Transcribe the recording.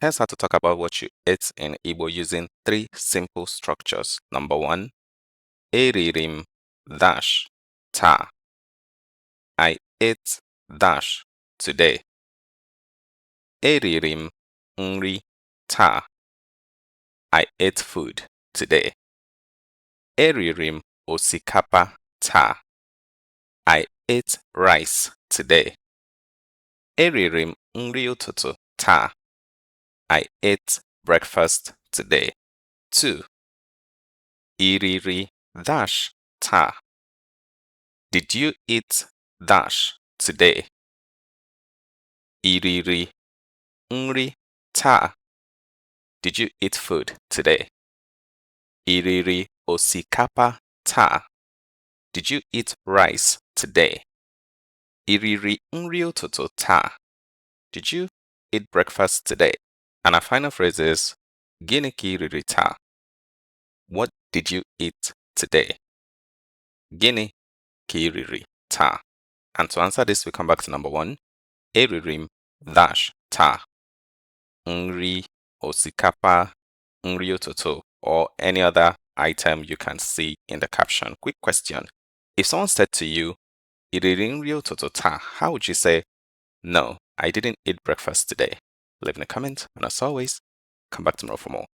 Here's how to talk about what you ate in Igbo using three simple structures. Number one, eririm dash ta. I ate dash today. Eririm nri ta. I ate food today. Eririm osikapa ta. I ate rice today. Eririm nri ụtụtụ ta. I ate breakfast today. 2. Iriri dash ta. Did you eat dash today? Iriri nri ta. Did you eat food today? Iriri osikapa ta. Did you eat rice today? Iriri nri ụtụtụ ta. Did you eat breakfast today? And our final phrase is gịnị ka iriri taa? What did you eat today? Gịnị ka iriri taa? And to answer this, we come back to number one. Eririm dash taa. Nri osikapa nri ụtụtụ, or any other item you can see in the caption. Quick question. If someone said to you, iriri nri ụtụtụ taa, how would you say, no, I didn't eat breakfast today? Leave in a comment, and as always, come back tomorrow for more.